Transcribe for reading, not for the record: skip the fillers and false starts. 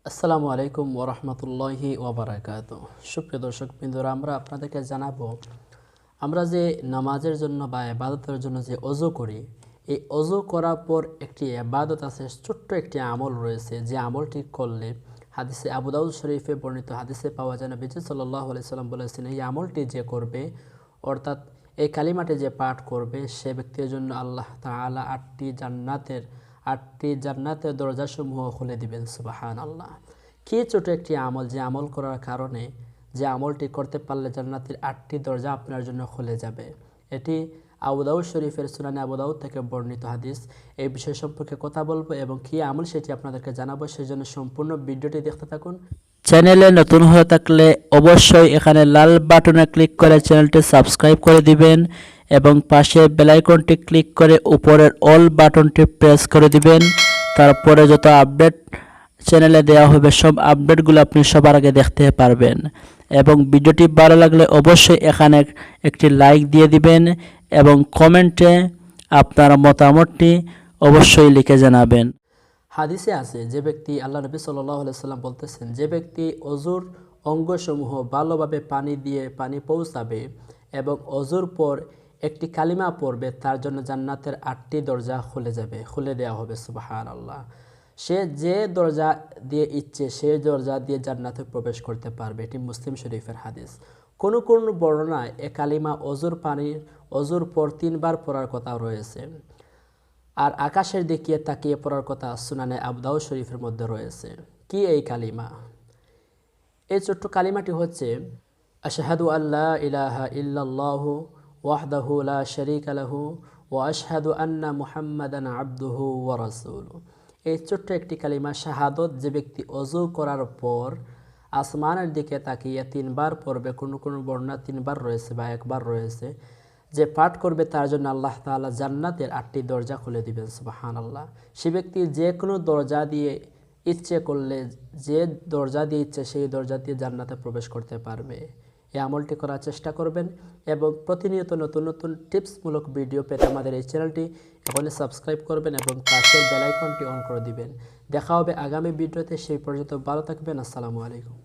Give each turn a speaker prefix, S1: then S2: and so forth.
S1: আসসালামু আলাইকুম ওরহমতুল্লাহি ওবরাকাতুহু। সুপ্রিয় দর্শক বিন্দুরা, আমরা আপনাদেরকে জানাবো আমরা যে নামাজের জন্য বা ইবাদতের জন্য যে ওযু করি, এই ওযু করার পর একটি ইবাদত আছে, ছোট্ট একটি আমল রয়েছে, যে আমলটি করলে হাদিসে আবু দাউদ শরীফে বর্ণিত হাদিসে পাওয়া যায়, নবীজি সাল্লাল্লাহু আলাইহি সাল্লাম বলেছেন, এই আমলটি যে করবে, অর্থাৎ এই কালিমাটি যে পাঠ করবে, সে ব্যক্তির জন্য আল্লাহ তাআলা আটটি জান্নাতের দরজাসমূহ খুলে দিবেন। সুবহানাল্লাহ। কি ছোট একটি আমল, যে আমল করার কারণে, যে আমলটি করতে পারলে জান্নাতের 8টি দরজা আপনার জন্য খুলে যাবে। এটি আবু দাউদ শরীফের সুনানে আবু দাউদ থেকে বর্ণিত হাদিস। এই বিষয় সম্পর্কে কথা বলবো এবং কি আমল সেটি আপনাদেরকে জানাবো, সেই জন্য সম্পূর্ণ ভিডিওটি দেখতে থাকুন। চ্যানেলে নতুন হয়ে থাকলে অবশ্যই এখানে লাল বাটনে ক্লিক করে চ্যানেলটি সাবস্ক্রাইব করে দিবেন এবং পাশে বেল আইকনটি ক্লিক করে উপরের অল বাটনটি প্রেস করে দিবেন। তারপরে যত আপডেট চ্যানেলে দেওয়া হবে, সব আপডেটগুলো আপনি সবার আগে দেখতে পারবেন। এবং ভিডিওটি ভালো লাগলে অবশ্যই এখানে একটি লাইক দিয়ে দিবেন এবং কমেন্টে আপনার মতামতটি অবশ্যই লিখে জানাবেন। হাদিসে আছে, যে ব্যক্তি, আল্লাহ নবী সাল্লাল্লাহু আলাইহি সাল্লাম বলতেছেন, যে ব্যক্তি অজুর অঙ্গসমূহ ভালোভাবে পানি পৌঁছাবে এবং অজুর পর একটি কালিমা পড়বে, তার জন্য জান্নাতের 8টি দরজা খুলে দেওয়া হবে। সুবহানাল্লাহ। সে যে দরজা দিয়ে ইচ্ছে সেই দরজা দিয়ে জান্নাতে প্রবেশ করতে পারবে। এটি মুসলিম শরীফের হাদিস। কোন বর্ণনায় এ কালিমা অজুর পর 3বার পড়ার কথা রয়েছে, আর আকাশের দিকে তাকিয়ে পড়ার কথা সুনানে আবু দাউদ শরীফের মধ্যে রয়েছে। কি এই কালিমা? এই ছোট্ট কালিমাটি হচ্ছে আশহাদু আল্লা ইলাহা ইল্লাল্লাহু ওয়াহদাহু লা শারীকা লাহু ওয়া আশহাদু আন্না মুহাম্মাদান আবদুহু ওয়া রাসূলুহু। এই ছোট্ট একটি কালিমা শাহাদত যে ব্যক্তি ওযু করার পর আসমানের দিকে তাকিয়ে 3বার পড়বে, কোনো বর্ণনা 3বার রয়েছে বা একবার রয়েছে, যে পাঠ করবে, তার জন্য আল্লাহ তাআলা জান্নাতের 8টি দরজা খুলে দিবেন। সুবহানাল্লাহ। সে ব্যক্তি যে কোনো দরজা দিয়ে ইচ্ছে করলে, যে দরজা দিয়ে ইচ্ছে সেই দরজা দিয়ে জান্নাতে প্রবেশ করতে পারবে। এই আমলটি করার চেষ্টা করবেন এবং প্রতিনিয়ত নতুন নতুন টিপসমূলক ভিডিও পেতে আমাদের এই চ্যানেলটি এখনই সাবস্ক্রাইব করবেন এবং পাশের বেল আইকনটি অন করে দিবেন। দেখা হবে আগামী ভিডিওতে। সেই পর্যন্ত ভালো থাকবেন। আসসালামু আলাইকুম।